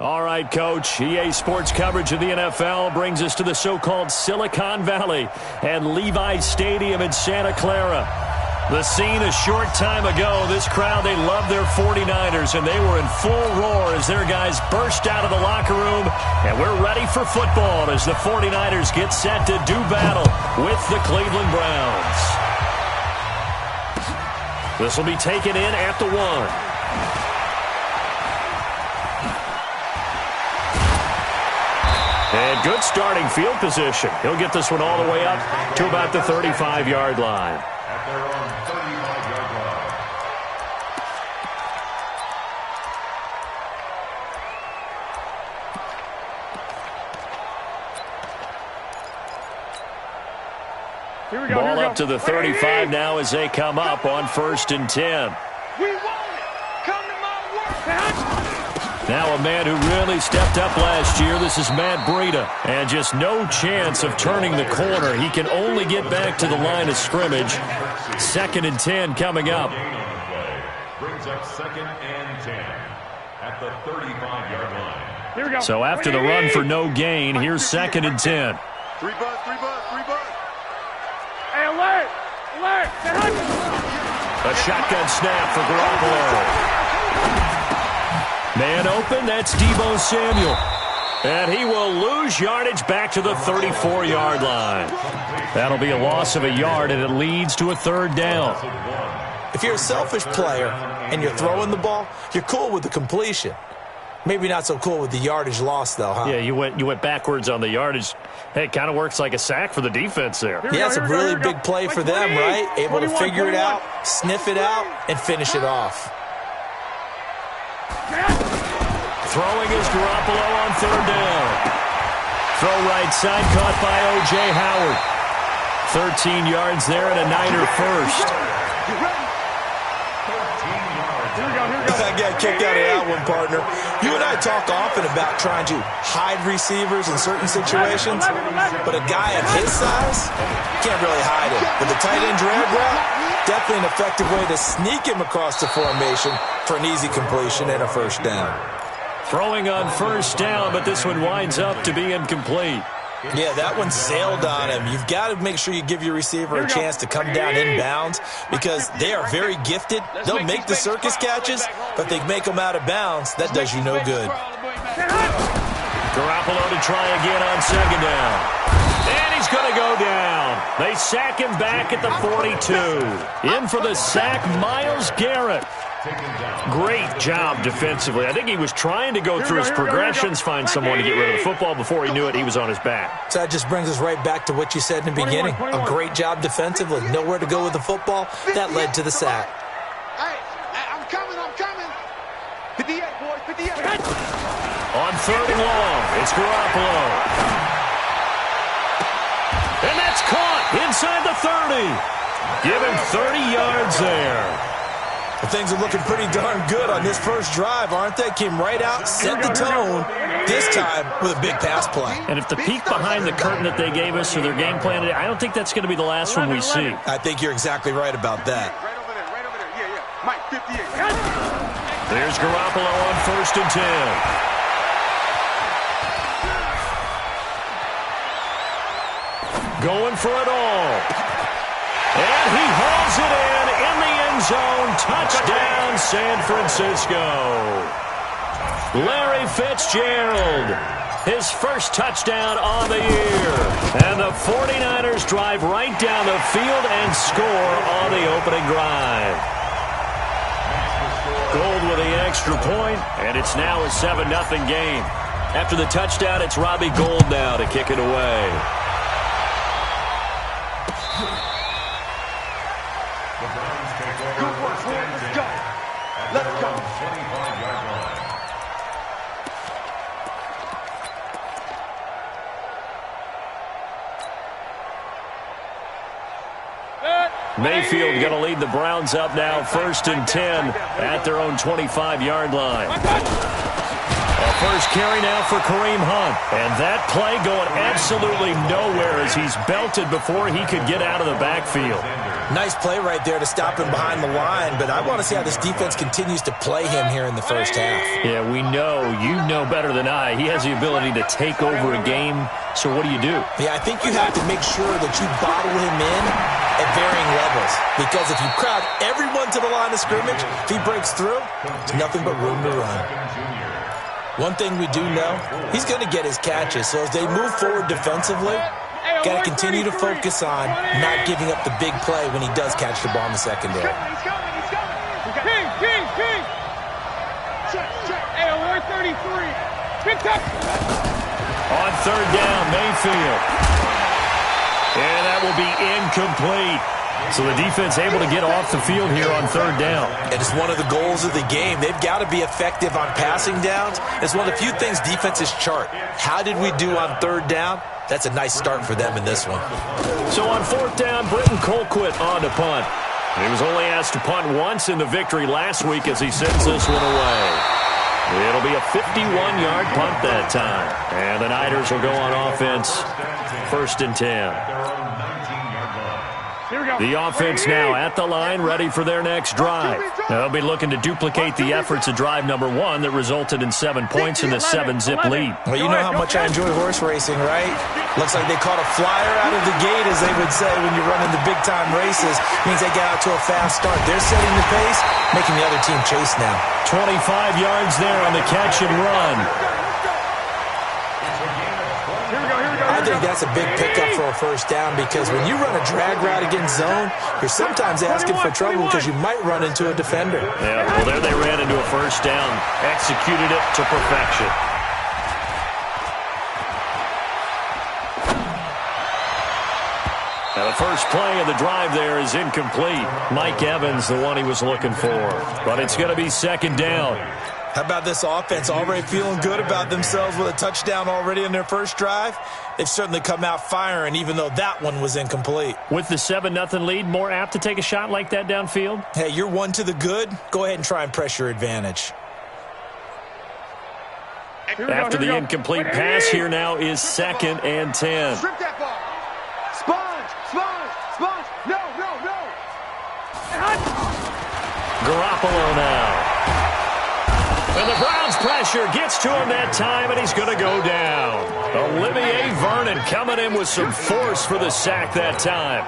All right, Coach. EA Sports coverage of the NFL brings us to the so-called Silicon Valley and Levi Stadium in Santa Clara. The scene a short time ago, this crowd, they love their 49ers, and they were in full roar as their guys burst out of the locker room, and we're ready for football as the 49ers get set to do battle with the Cleveland Browns. This will be taken in at the 1. And good starting field position. He'll get this one all the way up to about the 35-yard line. At their own 35-yard line. Here we go. Ball up to the 35 now as they come up on 1st and 10. We want it. Come to my work. Now a man who really stepped up last year. This is Matt Breida. And just no chance of turning the corner. He can only get back to the line of scrimmage. 2nd and 10 coming up. Brings up 2nd and 10 at the 35-yard line. Here we go. So after the run for no gain, here's 2nd and 10. 3 bucks. Hey, alert. A shotgun snap for Garoppolo. Man open, that's Deebo Samuel. And he will lose yardage back to the 34-yard line. That'll be a loss of a yard, and it leads to a 3rd down. If you're a selfish player and you're throwing the ball, you're cool with the completion. Maybe not so cool with the yardage loss, though, huh? Yeah, you went backwards on the yardage. Hey, it kind of works like a sack for the defense there. Yeah, it's a really big play for them, right? Able to figure it out, sniff it out, and finish it off. Throwing is Garoppolo on 3rd down. Throw right side, caught by O.J. Howard. 13 yards there and a Niner first. I got kicked out of that one, partner. You and I talk often about trying to hide receivers in certain situations, but a guy of his size can't really hide him. With a tight end drag route, definitely an effective way to sneak him across the formation for an easy completion and a 1st down. Throwing on 1st down, but this one winds up to be incomplete. Yeah, that one sailed on him. You've got to make sure you give your receiver a chance to come down inbounds because they are very gifted. They'll make the circus catches, but they make them out of bounds. That does you no good. Garoppolo to try again on 2nd down. And he's going to go down. They sack him back at the 42. In for the sack, Myles Garrett. Great job defensively. I think he was trying to go through his progressions, find someone to get rid of the football. Before he knew it, he was on his back. So that just brings us right back to what you said in the beginning. A great job defensively. Nowhere to go with the football. That led to the sack. Hey, I'm coming. 58, boys, 58. On 3rd and long, it's Garoppolo. And that's caught inside the 30. Give him 30 yards there. Well, things are looking pretty darn good on this first drive, aren't they? Came right out, set the tone, this time with a big pass play. And if the peek behind the curtain that they gave us or their game plan today, I don't think that's going to be the last one we see. I think you're exactly right about that. Right over there. Yeah. Mike, 58. There's Garoppolo on 1st and 10. Going for it all. And he hauls it in the end zone. Touchdown, San Francisco. Larry Fitzgerald, his first touchdown on the year. And the 49ers drive right down the field and score on the opening drive. Gold with the extra point, and it's now a 7-0 game. After the touchdown, it's Robbie Gould now to kick it away. Let's go. Mayfield going to lead the Browns up now, 1st and 10 at their own 25-yard line. A first carry now for Kareem Hunt. And that play going absolutely nowhere as he's belted before he could get out of the backfield. Nice play right there to stop him behind the line, but I want to see how this defense continues to play him here in the first half. Yeah, we know. You know better than I. He has the ability to take over a game, so what do you do? Yeah, I think you have to make sure that you bottle him in at varying levels, because if you crowd everyone to the line of scrimmage, if he breaks through, there's nothing but room to run. One thing we do know, he's going to get his catches, so as they move forward defensively, got to continue to focus on not giving up the big play when he does catch the ball in the secondary. He's coming. King. Hey, alert 33. Good touch. On third down, Mayfield. And that will be incomplete. So the defense able to get off the field here on third down. And it's one of the goals of the game. They've got to be effective on passing downs. It's one of the few things defenses chart. How did we do on third down? That's a nice start for them in this one. So on fourth down, Britton Colquitt on to punt. He was only asked to punt once in the victory last week as he sends this one away. It'll be a 51-yard punt that time. And the Niners will go on offense, 1st and 10. The offense now at the line, ready for their next drive. They'll be looking to duplicate the efforts of drive number 1 that resulted in 7 points in the 7-zip lead. Well, you know how much I enjoy horse racing, right? Looks like they caught a flyer out of the gate, as they would say when you're running the big-time races. Means they get out to a fast start. They're setting the pace, making the other team chase now. 25 yards there on the catch and run. I think that's a big pickup for a first down, because when you run a drag route against zone, you're sometimes asking for trouble because you might run into a defender. Yeah, well, there they ran into a first down, executed it to perfection. Now the first play of the drive there is incomplete. Mike Evans, the one he was looking for. But it's going to be 2nd down. How about this offense already feeling good about themselves with a touchdown already in their first drive? They've certainly come out firing, even though that one was incomplete. With the 7-0 lead, more apt to take a shot like that downfield? Hey, you're one to the good. Go ahead and try and press your advantage. After the incomplete pass, here now is 2nd and 10. Strip that ball. Sponge. No. Garoppolo now. And the Browns pressure gets to him that time, and he's going to go down. Olivier Vernon coming in with some force for the sack that time.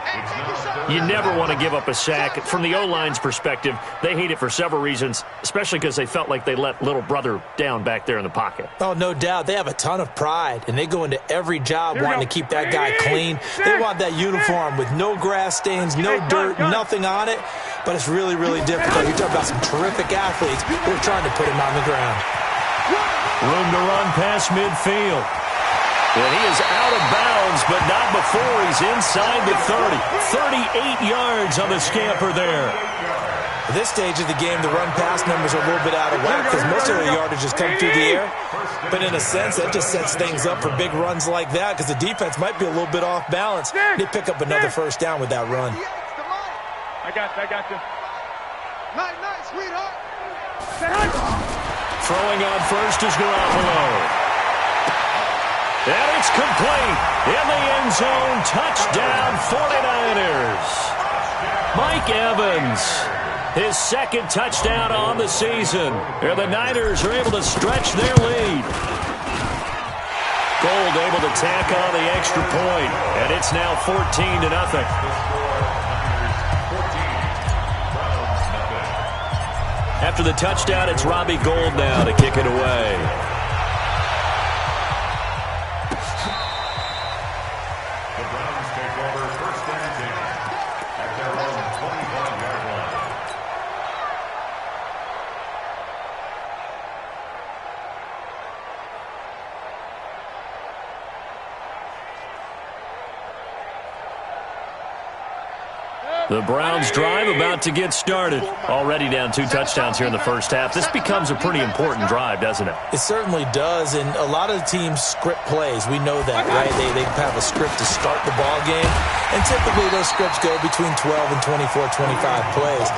You never want to give up a sack. From the O-line's perspective, they hate it for several reasons, especially because they felt like they let little brother down back there in the pocket. Oh, no doubt. They have a ton of pride, and they go into every job wanting to keep that guy clean. They want that uniform with no grass stains, no dirt, nothing on it. But it's really, really difficult. You're talking about some terrific athletes who are trying to put him on the ground. Room to run past midfield. And he is out of bounds, but not before he's inside the 30. 38 yards on the scamper there. At this stage of the game, the run-pass numbers are a little bit out of whack because most of the yardage has come through the air. But in a sense, that just sets things up for big runs like that because the defense might be a little bit off balance. They pick up another first down with that run. I got you. Nice, sweetheart. Throwing on first is Garoppolo. And it's complete. In the end zone, touchdown 49ers. Mike Evans, his 2nd touchdown on the season. And the Niners are able to stretch their lead. Gold able to tack on the extra point. And it's now 14-0. After the touchdown, it's Robbie Gould now to kick it away. The Browns take over 1st and 10 at their own 25-yard line. The Browns drive about to get started. Already down 2 touchdowns here in the first half. This becomes a pretty important drive, doesn't it? It certainly does, and a lot of the teams script plays. We know that, right? They have a script to start the ball game, and typically those scripts go between 12 and 24, 25 plays.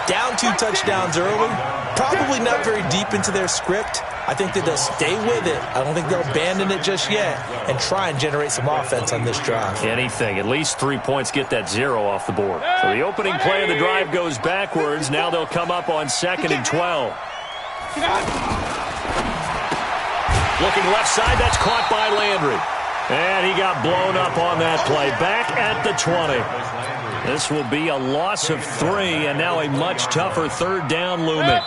Down 2 touchdowns early, probably not very deep into their script. I think that they'll stay with it. I don't think they'll abandon it just yet and try and generate some offense on this drive. Anything. At least 3 points, get that 0 off the board. So the opening play of the drive goes backwards. Now they'll come up on 2nd and 12. Looking left side, that's caught by Landry. And he got blown up on that play. Back at the 20. This will be a loss of 3, and now a much tougher 3rd down looming.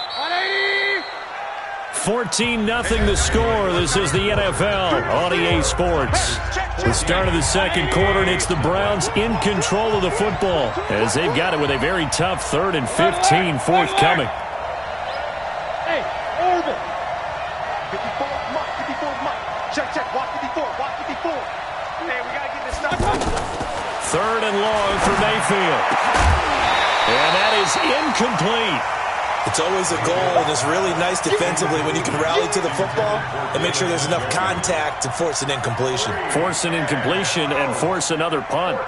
14-0 the score. This is the NFL on EA Sports. The start of the 2nd quarter, and it's the Browns in control of the football as they've got it with a very tough 3rd and 15 forthcoming. Hey, Orville. 54, Mark, 54, Mark. Check, watch 54, watch 54. Hey, we got to get this stuff up. 3rd and long for Mayfield. And that is incomplete. It's always a goal, and it's really nice defensively when you can rally to the football and make sure there's enough contact to force an incompletion. Force an incompletion and force another punt.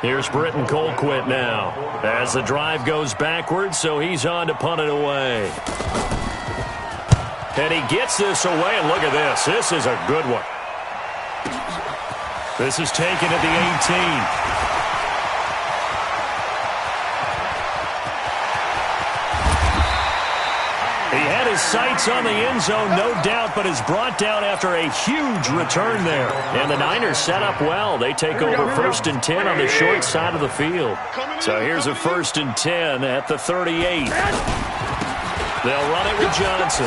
Here's Britton Colquitt now as the drive goes backwards, so he's on to punt it away. And he gets this away, and look at this. This is a good one. This is taken at the 18. He had his sights on the end zone, no doubt, but is brought down after a huge return there. And the Niners set up well. They take over 1st and 10 on the short side of the field. So here's a 1st and 10 at the 38. They'll run it with Johnson.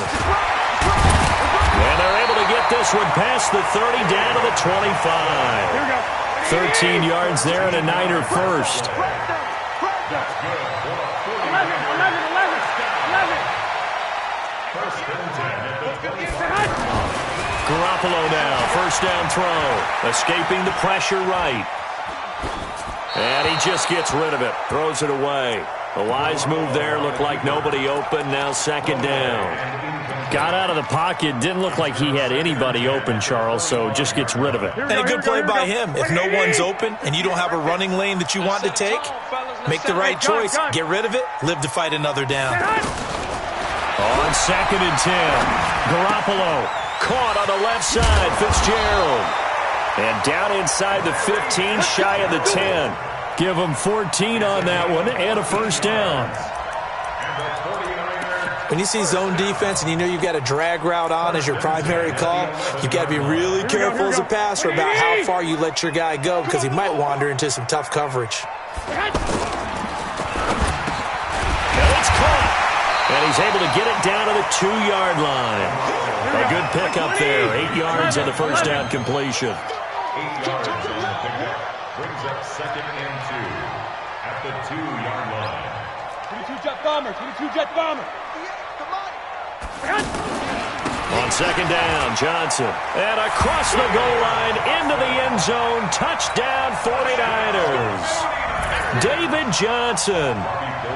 And they're able to get this one past the 30 down to the 25. 13 yards there and a Niner first. Garoppolo now, 1st down throw. Escaping the pressure right. And he just gets rid of it. Throws it away. A wise move there. Looked like nobody open. Now 2nd down. Got out of the pocket. Didn't look like he had anybody open, Charles, so just gets rid of it. And a good play by him. If no one's open and you don't have a running lane that you want to take, make the right choice. Get rid of it. Live to fight another down. On 2nd and 10. Garoppolo caught on the left side. Fitzgerald. And down inside the 15, shy of the 10. Give them 14 on that one and a 1st down. When you see zone defense and you know you've got a drag route on as your primary call, you've got to be really careful as a passer about how far you let your guy go because he might wander into some tough coverage. And it's caught. And he's able to get it down to the 2-yard line. A good pickup there. 8 yards on the 1st down completion. 8 yards on the pickup. Brings up 2nd and 2 at the 2-yard line. 22 jet bomber, 22 jet bomber. On 2nd down, Johnson. And across the goal line into the end zone. Touchdown 49ers. David Johnson.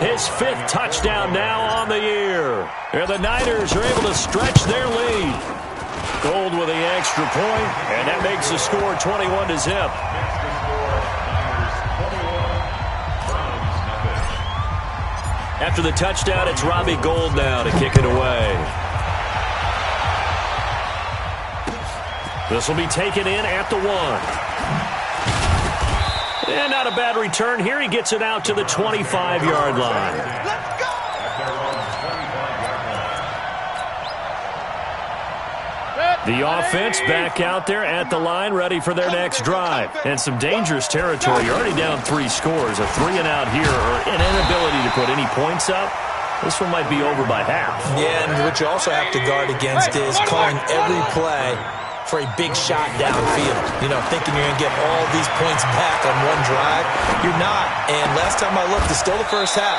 His 5th touchdown now on the year. And the Niners are able to stretch their lead. Gold with the extra point, and that makes the score 21-0. After the touchdown, it's Robbie Gould now to kick it away. This will be taken in at the 1. And not a bad return here. He gets it out to the 25-yard line. Let's go! The offense back out there at the line, ready for their next drive. And some dangerous territory. You're already down 3 scores. A 3-and-out here, or an inability to put any points up. This one might be over by half. Yeah, and what you also have to guard against is calling every play for a big shot downfield. You know, thinking you're going to get all these points back on one drive. You're not. And last time I looked, it's still the first half.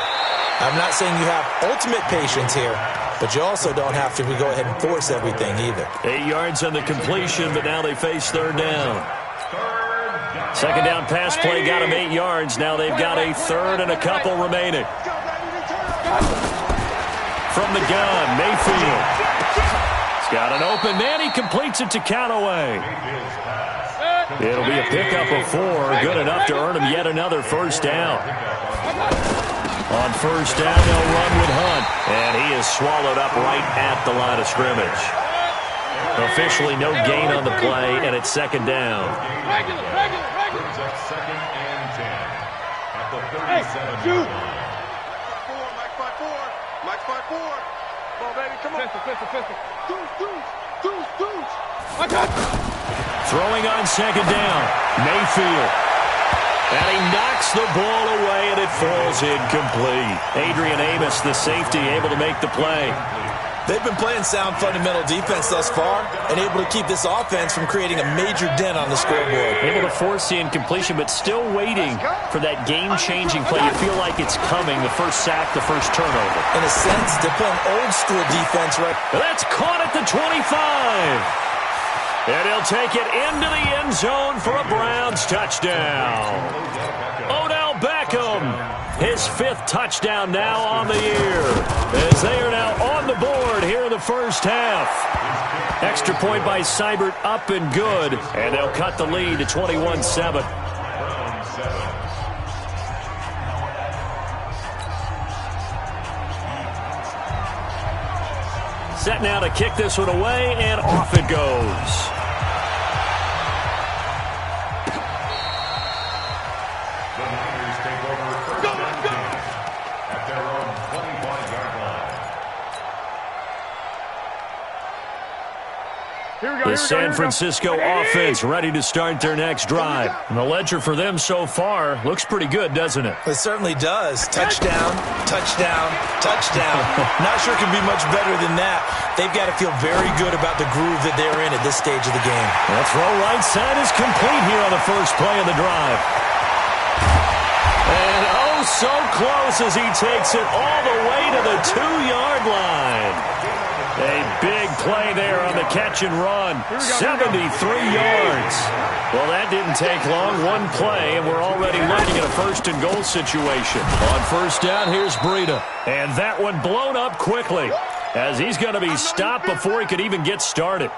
I'm not saying you have ultimate patience here, but you also don't have to go ahead and force everything either. 8 yards on the completion, but now they face 3rd down. 2nd down pass play got them 8 yards. Now they've got a 3rd and a couple remaining. From the gun, Mayfield. He's got an open man. He completes it to Callaway. It'll be a pickup of 4, good enough to earn him yet another first down. On first down, they'll run with Hunt, and he is swallowed up right at the line of scrimmage. Officially no gain on the play, and it's second down. Brings up second and 10 at the 37 yard line. Mike 5-4. Come on, baby, come on. Pistol. Deuce. Throwing on second down, Mayfield. And he knocks the ball away, and it falls incomplete. Adrian Amos, the safety, able to make the play. They've been playing sound fundamental defense thus far and able to keep this offense from creating a major dent on the scoreboard. Able to force the incompletion, but still waiting for that game-changing play. You feel like it's coming, the first sack, the first turnover. In a sense, they're playing old-school defense, right? That's caught at the 25. And he'll take it into the end zone for a Browns touchdown. Odell Beckham, his 5th touchdown now on the year, as they are now on the board here in the first half. Extra point by Seibert, up and good, and they'll cut the lead to 21-7. Set now to kick this one away, and off it goes. The San Francisco offense ready to start their next drive. And the ledger for them so far looks pretty good, doesn't it? It certainly does. Touchdown. Not sure it can be much better than that. They've got to feel very good about the groove that they're in at this stage of the game. That throw right side is complete here on the first play of the drive. And oh, so close as he takes it all the way to the 2-yard line. A big play there on the catch and run. 73 yards. Well, that didn't take long. One play, and we're already looking at a first and goal situation. On first down, here's Breida. And that one blown up quickly, as he's going to be stopped before he could even get started.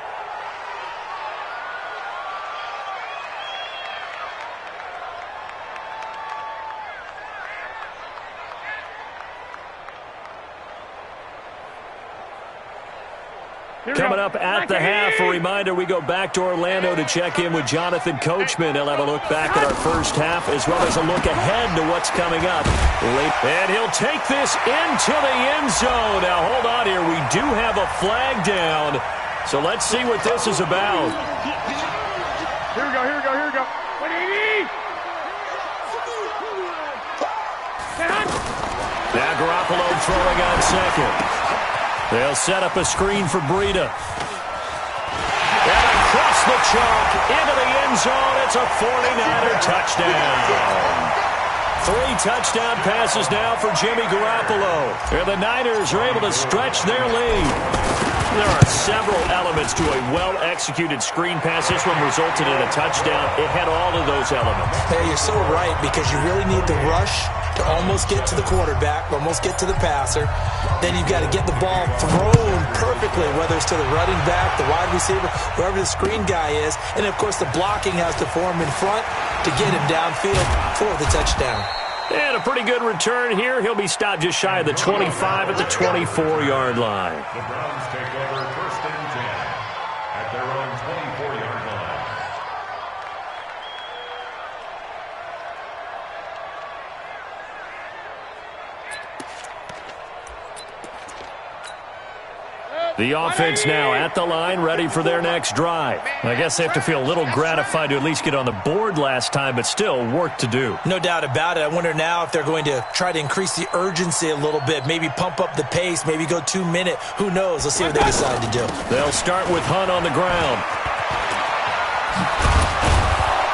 Coming up at the half, a reminder, we go back to Orlando to check in with Jonathan Coachman. He'll have a look back at our first half as well as a look ahead to what's coming up. And he'll take this into the end zone. Now, hold on here. We do have a flag down, so let's see what this is about. Here we go. What do you need? Now Garoppolo throwing on second. They'll set up a screen for Breida. And across the chalk into the end zone. It's a 49er touchdown. 3 touchdown passes now for Jimmy Garoppolo. And the Niners are able to stretch their lead. There are several elements to a well-executed screen pass. This one resulted in a touchdown. It had all of those elements. Hey, you're so right, because you really need the rush to almost get to the quarterback, almost get to the passer. Then you've got to get the ball thrown perfectly, whether it's to the running back, the wide receiver, whoever the screen guy is. And, of course, the blocking has to form in front to get him downfield for the touchdown. And a pretty good return here. He'll be stopped just shy of the 25 at the 24-yard line. The Browns take over first and 10 at their own 24-yard line. The offense now at the line, ready for their next drive. I guess they have to feel a little gratified to at least get on the board last time, but still work to do. No doubt about it. I wonder now if they're going to try to increase the urgency a little bit, maybe pump up the pace, maybe go 2-minute. Who knows? Let's see what they decide to do. They'll start with Hunt on the ground.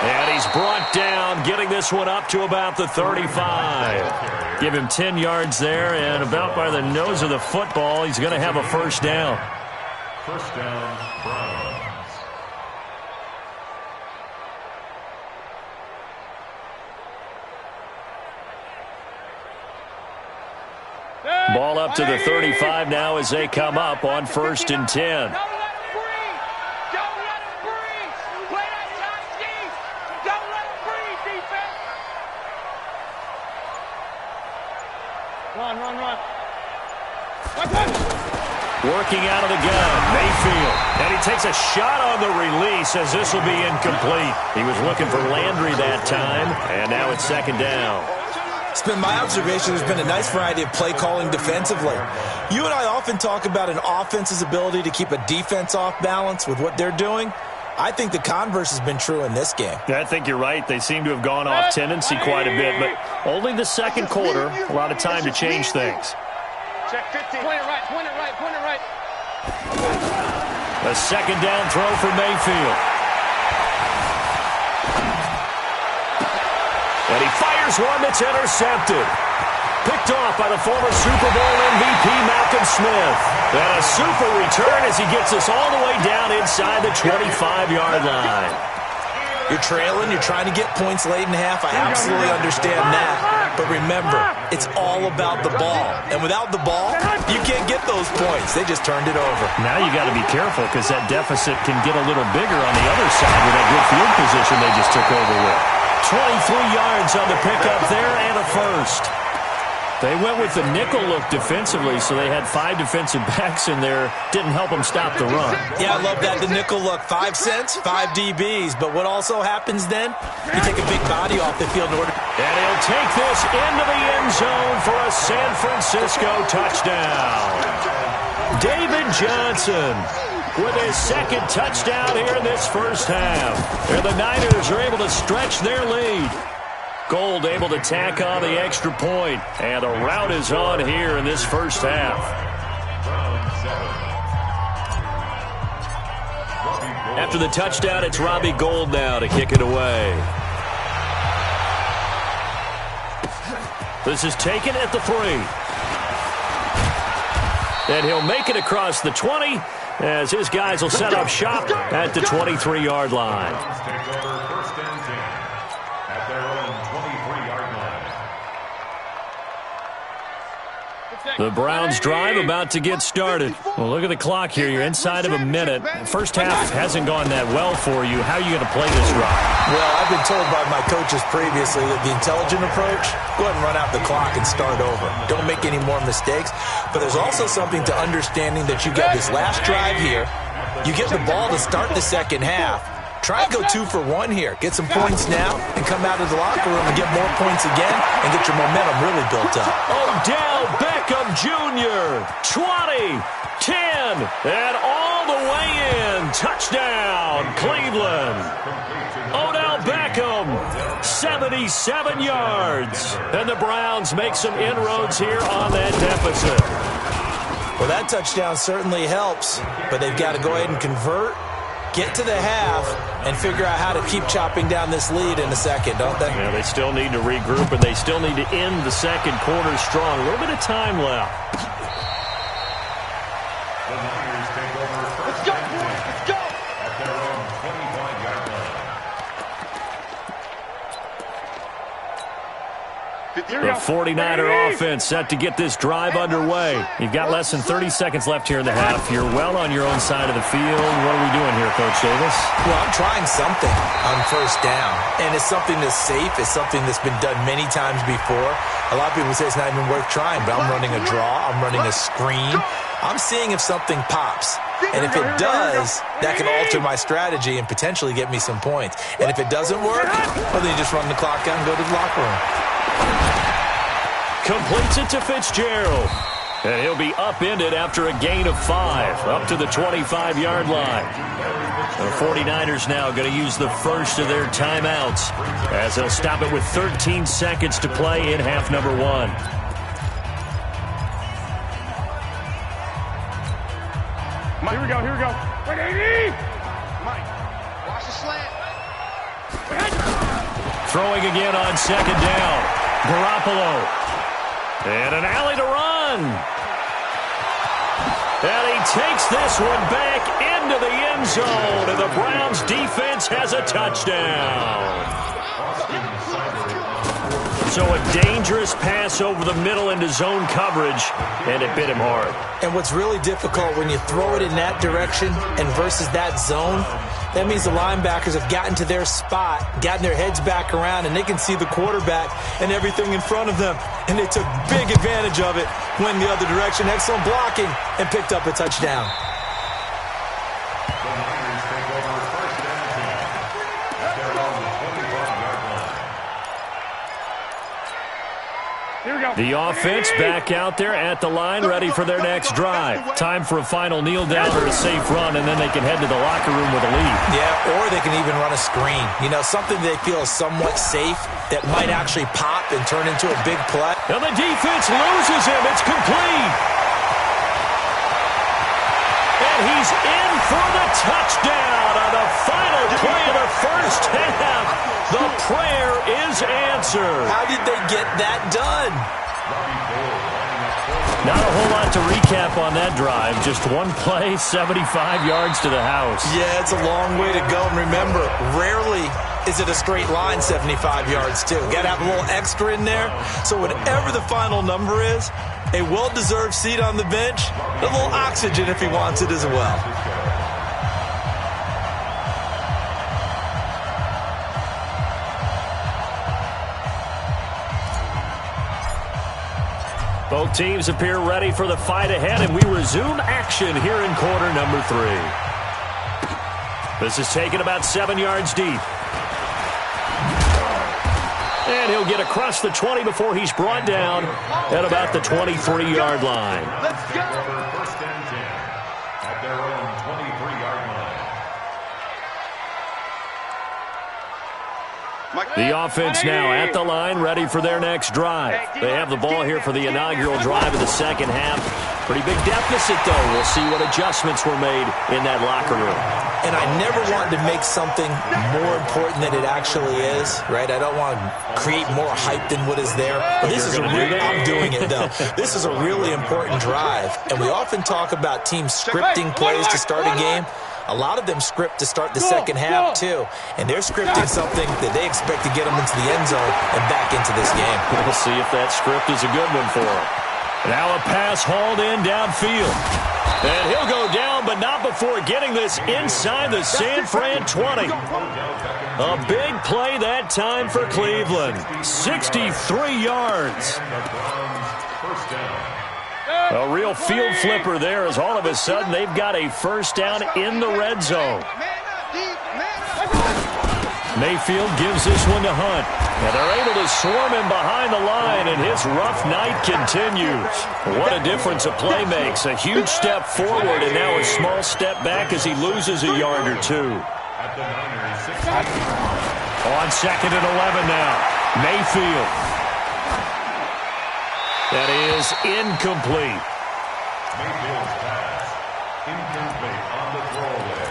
And he's brought down, getting this one up to about the 35. Give him 10 yards there, and about by the nose of the football, he's going to have a first down. First down, Browns. Ball up to the 35 now as they come up on first and 10. Run. Working out of the gun, Mayfield. And he takes a shot on the release as this will be incomplete. He was looking for Landry that time, and now it's second down. It's been my observation there's been a nice variety of play calling defensively. You and I often talk about an offense's ability to keep a defense off balance with what they're doing. I think the converse has been true in this game. Yeah, I think you're right. They seem to have gone off tendency quite a bit, but only the second quarter, a lot of time to change things. Check 50. Point it right. A second down throw for Mayfield. And he fires one that's intercepted. Picked off by the former Super Bowl MVP Malcolm Smith. And a super return as he gets us all the way down inside the 25-yard line. You're trailing, you're trying to get points late in half. I absolutely understand that. But remember, it's all about the ball. And without the ball, you can't get those points. They just turned it over. Now you got to be careful because that deficit can get a little bigger on the other side with that good field position they just took over with. 23 yards on the pickup there and a first. They went with the nickel look defensively, so they had 5 defensive backs in there. Didn't help them stop the run. Yeah, I love that, the nickel look. 5 cents, 5 DBs. But what also happens then? You take a big body off the field in order. And he'll take this into the end zone for a San Francisco touchdown. David Johnson with his second touchdown here in this first half. And the Niners are able to stretch their lead. Gold able to tack on the extra point. And the rout is on here in this first half. After the touchdown, it's Robbie Gould now to kick it away. This is taken at the 3. And he'll make it across the 20 as his guys will set up shop at the 23-yard line. The Browns drive about to get started. Well, look at the clock here. You're inside of a minute. First half hasn't gone that well for you. How are you going to play this drive? Well, I've been told by my coaches previously that the intelligent approach, go ahead and run out the clock and start over. Don't make any more mistakes. But there's also something to understanding that you got this last drive here. You get the ball to start the second half. Try and go 2 for 1 here. Get some points now and come out of the locker room and get more points again and get your momentum really built up. Odell Beckham Jr., 20, 10, and all the way in. Touchdown, Cleveland. Odell Beckham, 77 yards. And the Browns make some inroads here on that deficit. Well, that touchdown certainly helps, but they've got to go ahead and convert, get to the half, and figure out how to keep chopping down this lead in a second, don't they? Yeah, they still need to regroup, and they still need to end the second quarter strong. A little bit of time left. The Niners take over first. Let's go! At their own 25-yard line. The 49er offense set to get this drive underway. You've got less than 30 seconds left here in the half. You're well on your own side of the field. What are we doing here, Coach Davis? Well, I'm trying something on first down, and it's something that's safe. It's something that's been done many times before. A lot of people say it's not even worth trying, but I'm running a draw. I'm running a screen. I'm seeing if something pops. And if it does, that can alter my strategy and potentially get me some points. And if it doesn't work, well, then you just run the clock out and go to the locker room. Completes it to Fitzgerald. And he'll be upended after a gain of 5, up to the 25-yard line. The 49ers now going to use the first of their timeouts as they'll stop it with 13 seconds to play in half number 1. Here we go. Wait, 80! Mike, watch the slant. Throwing again on second down. Garoppolo. And an alley to run. And he takes this one back into the end zone. And the Browns defense has a touchdown. So a dangerous pass over the middle into zone coverage, and it bit him hard. And what's really difficult when you throw it in that direction and versus that zone, that means the linebackers have gotten to their spot, gotten their heads back around, and they can see the quarterback and everything in front of them. And they took big advantage of it, went the other direction. Excellent blocking, and picked up a touchdown. The offense back out there at the line, ready for their next drive. Time for a final kneel down or a safe run, and then they can head to the locker room with a lead. Yeah, or they can even run a screen. You know, something they feel is somewhat safe that might actually pop and turn into a big play. And the defense loses him. It's complete. And he's in for the touchdown on the final play of the first half. The prayer is answered. How did they get that done? Not a whole lot to recap on that drive. Just one play, 75 yards to the house. Yeah, it's a long way to go. And remember, rarely is it a straight line 75 yards, too. Got to have a little extra in there. So whatever the final number is, a well-deserved seat on the bench, a little oxygen if he wants it as well. Both teams appear ready for the fight ahead, and we resume action here in quarter number 3. This is taken about 7 yards deep. And he'll get across the 20 before he's brought down at about the 23-yard line. Let's go. First and 10 at their own 23-yard line. The offense now at the line, ready for their next drive. They have the ball here for the inaugural drive of the second half. Pretty big deficit, though. We'll see what adjustments were made in that locker room. And I never wanted to make something more important than it actually is, right? I don't want to create more hype than what is there. But this is I'm doing it, though. This is a really important drive. And we often talk about teams scripting plays to start a game. A lot of them script to start the second half, too. And they're scripting something that they expect to get them into the end zone and back into this game. We'll see if that script is a good one for them. Now a pass hauled in downfield. And he'll go down, but not before getting this inside the San Fran 20. A big play that time for Cleveland. 63 yards. A real field flipper there as all of a sudden they've got a first down in the red zone. Mayfield gives this one to Hunt. And they're able to swarm him behind the line, and his rough night continues. What a difference a play makes. A huge step forward and now a small step back as he loses a yard or two. On 2nd and 11 now. Mayfield. That is incomplete. Mayfield's pass incomplete on the throwaway.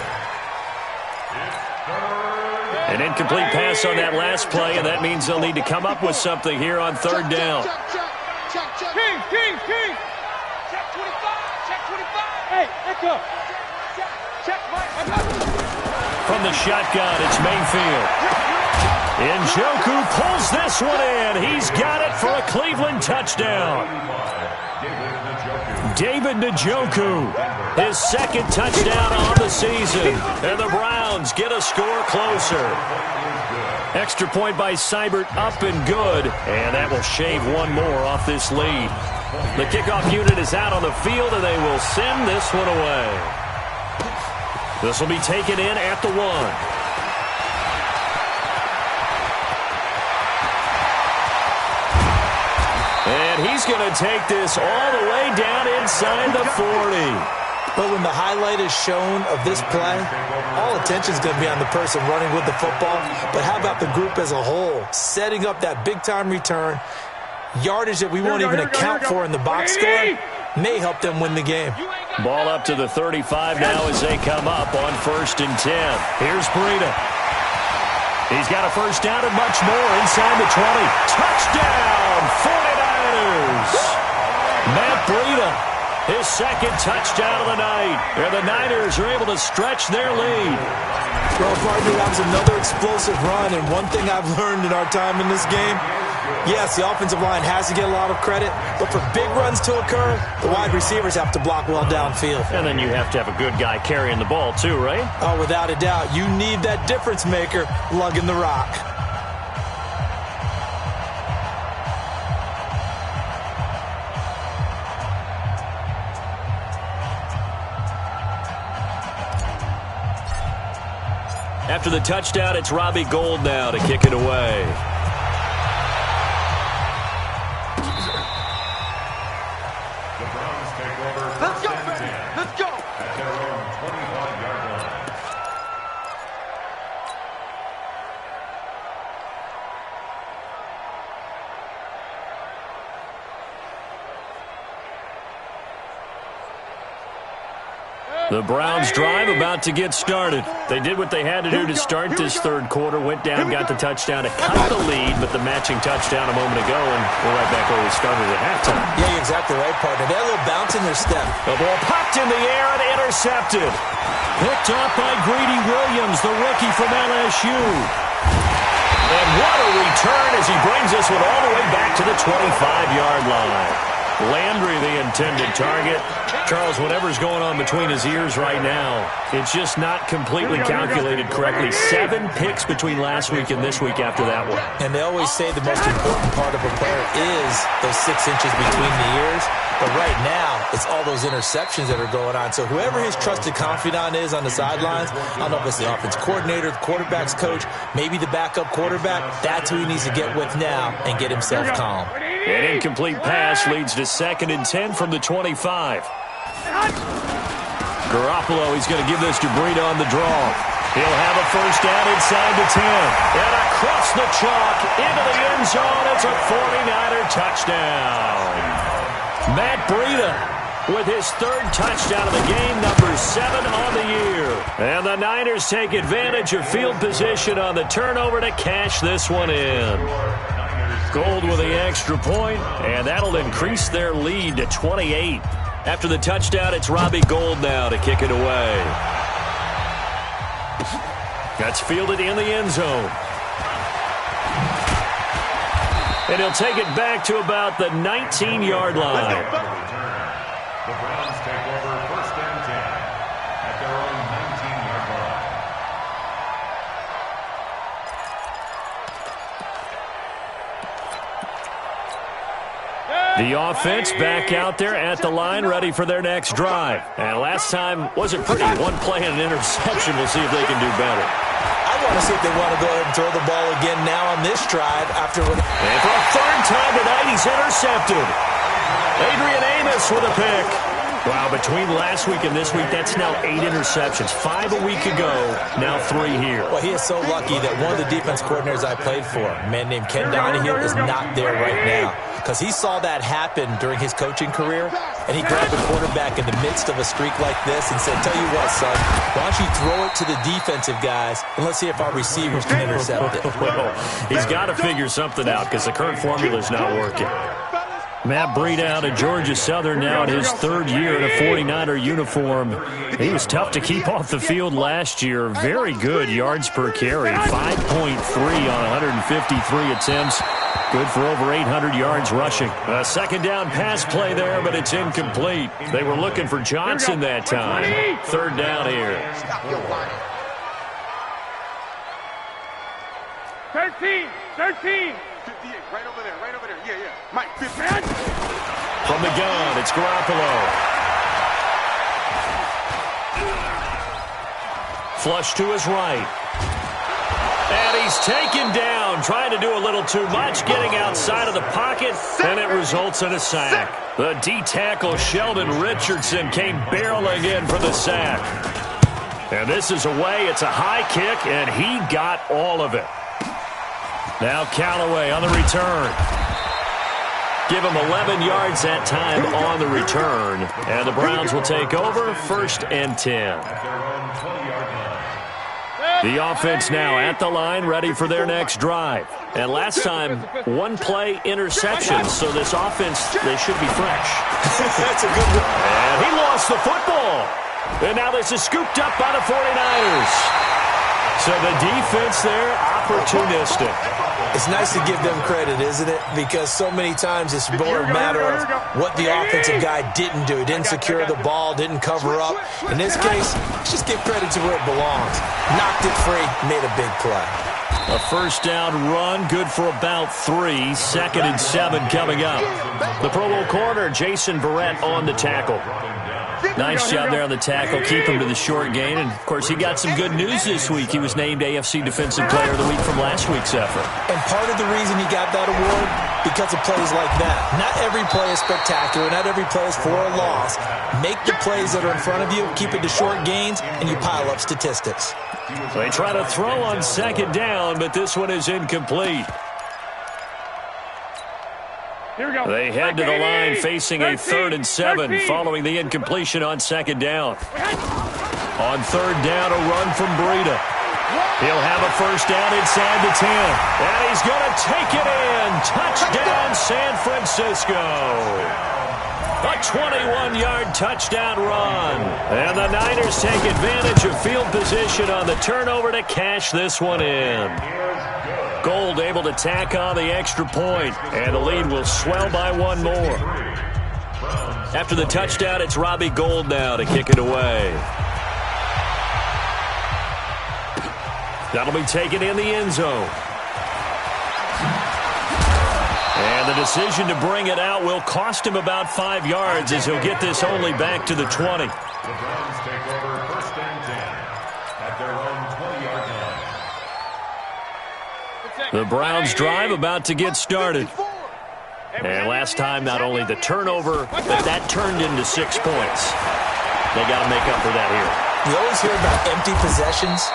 It's third. An incomplete pass on that last play, and that means they'll need to come up with something here on third down. King. Check 25. Hey, echo. Check Mike. From the shotgun, it's Mayfield. Njoku pulls this one in. He's got it for a Cleveland touchdown. David Njoku, his second touchdown on the season. And the Browns get a score closer. Extra point by Seibert up and good. And that will shave one more off this lead. The kickoff unit is out on the field, and they will send this one away. This will be taken in at the 1. And he's going to take this all the way down inside the 40. But when the highlight is shown of this play, all attention is going to be on the person running with the football. But how about the group as a whole? Setting up that big-time return, yardage that we won't even account for in the box score, may help them win the game. Ball up to the 35 now as they come up on 1st and 10. Here's Breida. He's got a first down and much more inside the 20. Touchdown, 49ers. Matt Breida, his second touchdown of the night. And the Niners are able to stretch their lead. Well, partner, that was another explosive run. And one thing I've learned in our time in this game, Yes, the offensive line has to get a lot of credit, but for big runs to occur, the wide receivers have to block well downfield. And then you have to have a good guy carrying the ball too, right? Oh, without a doubt. You need that difference maker lugging the rock. After the touchdown, it's Robbie Gould now to kick it away. The Browns take over. Let's go, first and baby. 10 Let's go. at their own 25-yard line. The Browns drive about to get started. They did what they had to do to start this third quarter. Went down, got the touchdown to cut the lead, but the matching touchdown a moment ago, and we're right back where we started at halftime. Yeah, you're exactly right, partner. They had a little bounce in their step. The ball popped in the air and intercepted. Picked up by Greedy Williams, the rookie from LSU. And what a return as he brings this one all the way back to the 25-yard line. Landry, the intended target. Charles, whatever's going on between his ears right now, it's just not completely calculated correctly. 7 picks between last week and this week after that one. And they always say the most important part of a player is those 6 inches between the ears. But right now, it's all those interceptions that are going on. So whoever his trusted confidant is on the sidelines, I don't know if it's the offense coordinator, the quarterback's coach, maybe the backup quarterback, that's who he needs to get with now and get himself calm. An incomplete pass leads to 2nd and 10 from the 25. Garoppolo, he's going to give this to Breida on the draw. He'll have a first down inside the 10. And across the chalk into the end zone. It's a 49er touchdown. Matt Breida with his 3rd touchdown of the game, number 7 on the year. And the Niners take advantage of field position on the turnover to cash this one in. Gould with the extra point, and that'll increase their lead to 28. After the touchdown, it's Robbie Gould now to kick it away. That's fielded in the end zone. And he'll take it back to about the 19-yard line. The Browns take over first and 10 at their own 19-yard line. The offense back out there at the line, ready for their next drive. And last time wasn't pretty. 1 play and an interception. We'll see if they can do better. I want to see if they want to go ahead and throw the ball again now on this drive after. And for a 3rd time tonight, he's intercepted. Adrian Amos with a pick. Wow, between last week and this week, that's now 8 interceptions. 5 a week ago, now 3 here. Well, he is so lucky that one of the defense coordinators I played for, a man named Ken Donahue, is not there right now. Because he saw that happen during his coaching career, and he grabbed the quarterback in the midst of a streak like this and said, tell you what, son, why don't you throw it to the defensive guys, and let's see if our receivers can intercept it. Well, he's got to figure something out because the current formula is not working. Matt Breida out of Georgia Southern now in his 3rd year in a 49er uniform. He was tough to keep off the field last year. Very good yards per carry, 5.3 on 153 attempts. Good for over 800 yards rushing. A 2nd down pass play there, but it's incomplete. They were looking for Johnson that time. 3rd down here. 13. 58, right over there. Yeah. Mike, 50. From the gun, it's Garoppolo. Flush to his right. And he's taken down, trying to do a little too much, getting outside of the pocket, and it results in a sack. The D-tackle, Sheldon Richardson, came barreling in for the sack. And this is away. It's a high kick, and he got all of it. Now Callaway on the return. Give him 11 yards that time on the return. And the Browns will take over 1st and 10. The offense now at the line, ready for their next drive. And last time, 1 play interception. So this offense, they should be fresh. That's a good one. And he lost the football. And now this is scooped up by the 49ers. So the defense there, opportunistic. It's nice to give them credit, isn't it? Because so many times it's more a matter of what the offensive guy didn't do. He didn't secure the ball, didn't cover up. In this case, just give credit to where it belongs. Knocked it free, made a big play. A first down run, good for about 3. 2nd and 7 coming up. The Pro Bowl corner, Jason Verrett on the tackle. Nice job there on the tackle. Keep him to the short gain. And, of course, he got some good news this week. He was named AFC Defensive Player of the Week from last week's effort. And part of the reason he got that award, because of plays like that. Not every play is spectacular. Not every play is for a loss. Make the plays that are in front of you, keep it to short gains, and you pile up statistics. They try to throw on 2nd down, but this one is incomplete. Here we go. They head to the line facing a 3rd and 7 following the incompletion on 2nd down. On 3rd down, a run from Breida. He'll have a first down inside the 10. And he's going to take it in. Touchdown, San Francisco. A 21-yard touchdown run. And the Niners take advantage of field position on the turnover to cash this one in. Gold able to tack on the extra point, and the lead will swell by 1 more. After the touchdown, it's Robbie Gould now to kick it away. That'll be taken in the end zone. And the decision to bring it out will cost him about 5 yards as he'll get this only back to the 20. The Browns take over 1st and 10 at their own 20-yard line. The Browns drive about to get started. And last time, not only the turnover, but that turned into 6 points. They got to make up for that here. You always hear about empty possessions,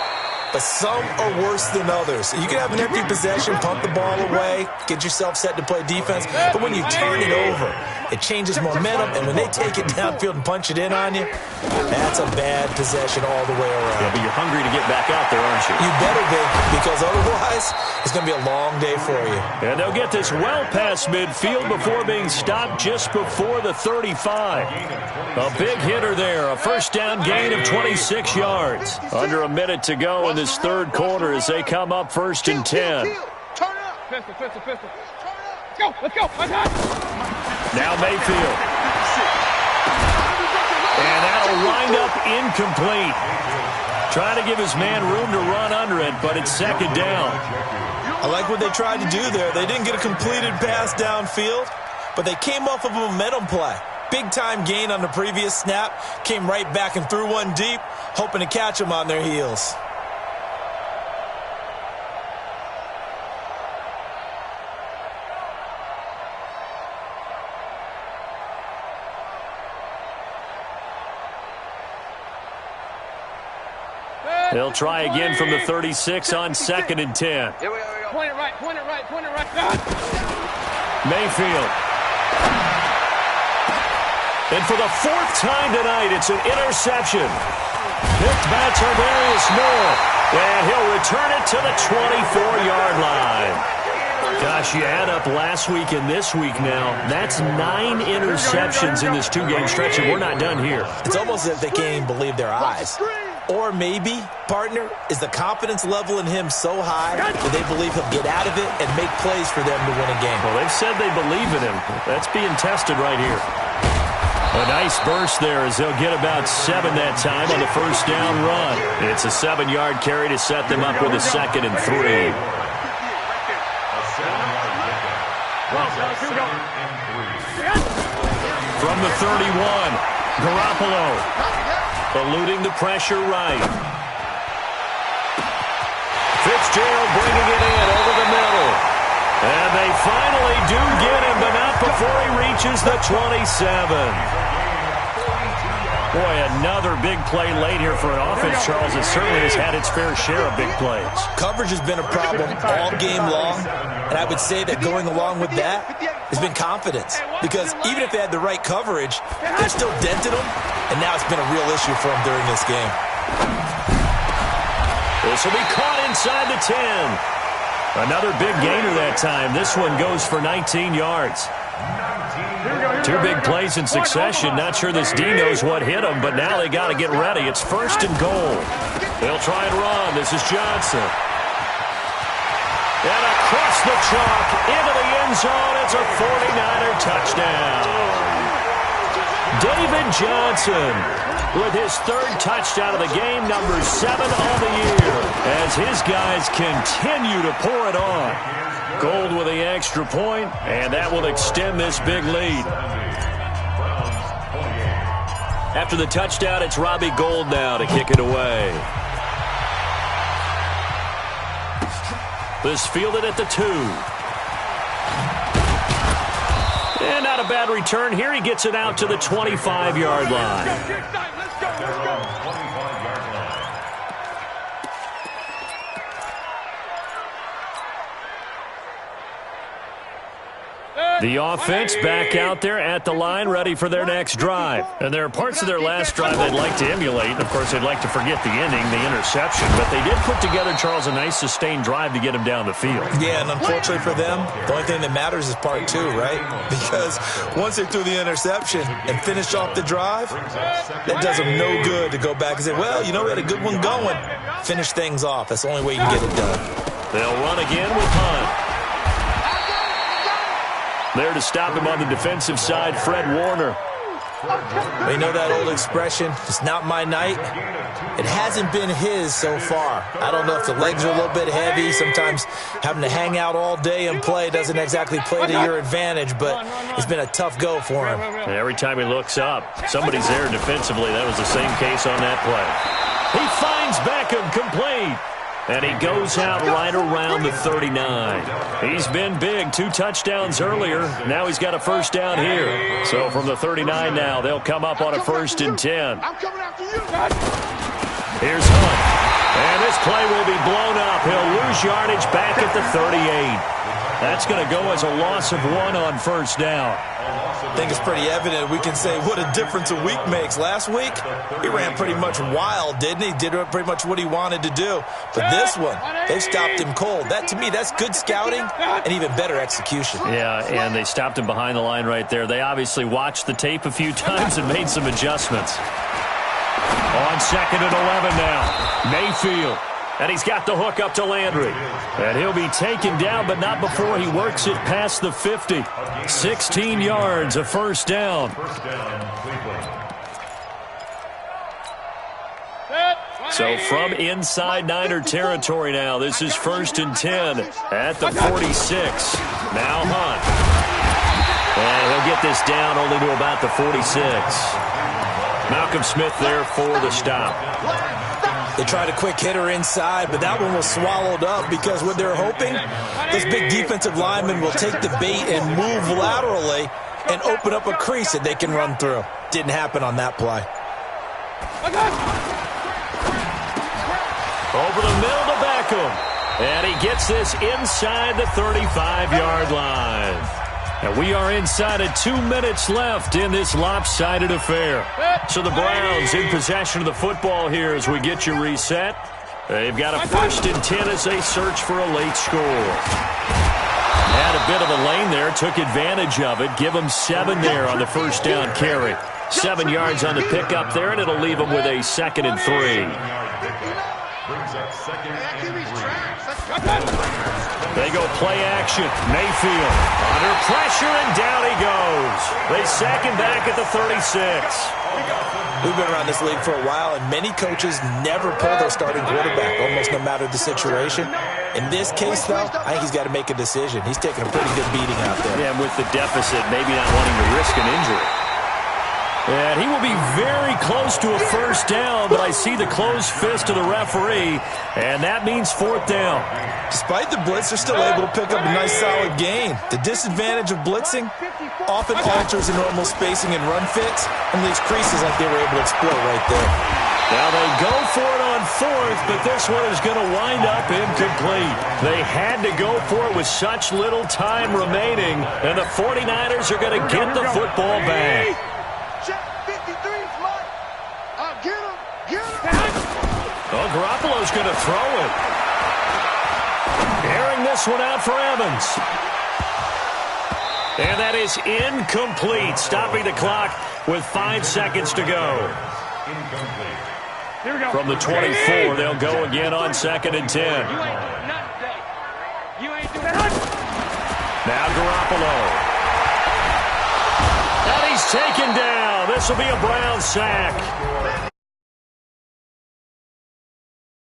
but some are worse than others. You can have an empty possession, pump the ball away, get yourself set to play defense, but when you turn it over, it changes momentum, and when they take it downfield and punch it in on you, that's a bad possession all the way around. Yeah, but you're hungry to get back out there, aren't you? You better be, because otherwise, it's going to be a long day for you. And they'll get this well past midfield before being stopped just before the 35. A big hitter there, a first down gain of 26 yards. Under a minute to go in this 3rd quarter as they come up 1st and 10. Turn up. Pistol. Let's go. Now Mayfield. And that'll wind up incomplete. Trying to give his man room to run under it, but it's 2nd down. I like what they tried to do there. They didn't get a completed pass downfield, but they came off of a momentum play. Big-time gain on the previous snap. Came right back and threw one deep, hoping to catch them on their heels. They'll try again from the 36 on 2nd and 10. Here we go. Point it right. Mayfield. And for the 4th time tonight, it's an interception. Picked by Tarvarius Moore. And he'll return it to the 24-yard line. Gosh, you add up last week and this week now. That's 9 interceptions in this 2-game stretch, and we're not done here. It's almost as if they can't even believe their eyes. Or maybe, partner, is the confidence level in him so high that they believe he'll get out of it and make plays for them to win a game. Well, they've said they believe in him. That's being tested right here. A nice burst there as they'll get about 7 that time on the first down run. It's a 7-yard carry to set them up with a 2nd and 3. From the 31, Garoppolo. Eluding the pressure right. Fitzgerald bringing it in over the middle. And they finally do get him, but not before he reaches the 27. Boy, another big play late here for an offense, Charles, that certainly has had its fair share of big plays. Coverage has been a problem all game long, and I would say that going along with that has been confidence. Because even if they had the right coverage, they're still dented them, and now it's been a real issue for them during this game. This will be caught inside the 10. Another big gainer that time. This one goes for 19 yards. 2 big plays in succession. Not sure this D knows what hit him, but now they got to get ready. It's 1st and goal. They'll try and run. This is Johnson. And across the chalk, into the end zone. It's a 49er touchdown. David Johnson with his third touchdown of the game, number 7 on the year, as his guys continue to pour it on. Gold with the extra point, and that will extend this big lead. After the touchdown, it's Robbie Gould now to kick it away. This fielded at the 2. And not a bad return here. He gets it out to the 25-yard line. The offense back out there at the line, ready for their next drive. And there are parts of their last drive they'd like to emulate. Of course, they'd like to forget the ending, the interception. But they did put together, Charles, a nice sustained drive to get him down the field. Yeah, and unfortunately for them, the only thing that matters is part 2, right? Because once they threw the interception and finished off the drive, that does them no good to go back and say, well, you know, we had a good one going. Finish things off. That's the only way you can get it done. They'll run again with Hunt. There to stop him on the defensive side, Fred Warner. They know that old expression, it's not my night. It hasn't been his so far. I don't know if the legs are a little bit heavy. Sometimes having to hang out all day and play doesn't exactly play to your advantage, but it's been a tough go for him. And every time he looks up, somebody's there defensively. That was the same case on that play. He finds Beckham complete. And he goes out right around the 39. He's been big. 2 touchdowns earlier. Now he's got a first down here. So from the 39 now, they'll come up on a 1st and 10. Here's Hunt. And this play will be blown up. He'll lose yardage back at the 38. That's going to go as a loss of 1 on first down. I think it's pretty evident. We can say what a difference a week makes. Last week, he ran pretty much wild, didn't he? Did pretty much what he wanted to do. But this one, they stopped him cold. That, to me, that's good scouting and even better execution. Yeah, and they stopped him behind the line right there. They obviously watched the tape a few times and made some adjustments. On 2nd and 11 now, Mayfield. And he's got the hook up to Landry. And he'll be taken down, but not before he works it past the 50. 16 yards, a first down. So from inside Niner territory now, this is 1st and 10 at the 46. Now Hunt. And he'll get this down only to about the 46. Malcolm Smith there for the stop. They tried a quick hitter inside, but that one was swallowed up because what they're hoping, this big defensive lineman will take the bait and move laterally and open up a crease that they can run through. Didn't happen on that play. Over the middle to Beckham. And he gets this inside the 35-yard line. And we are inside of 2 minutes left in this lopsided affair. So the Browns in possession of the football here as we get you reset. They've got a 1st and 10 as they search for a late score. Had a bit of a lane there, took advantage of it. Give them 7 there on the first down carry. 7 yards on the pickup there, and it'll leave them with a 2nd and 3. Brings up 2nd and 3. They go play action. Mayfield under pressure, and down he goes. They sack him back at the 36. We've been around this league for a while, and many coaches never pull their starting quarterback, almost no matter the situation. In this case, though, I think he's got to make a decision. He's taking a pretty good beating out there. Yeah, and with the deficit, maybe not wanting to risk an injury. And he will be very close to a first down, but I see the closed fist of the referee, and that means 4th down. Despite the blitz, they're still able to pick up a nice solid gain. The disadvantage of blitzing often alters the normal spacing and run fits and leaves creases like they were able to exploit right there. Now they go for it on 4th, but this one is going to wind up incomplete. They had to go for it with such little time remaining, and the 49ers are going to get the football back. Oh, Garoppolo's going to throw it. Airing this one out for Evans. And that is incomplete, stopping the clock with 5 seconds to go. Incomplete. From the 24, they'll go again on 2nd and 10. Now Garoppolo. And he's taken down. This will be a Brown sack.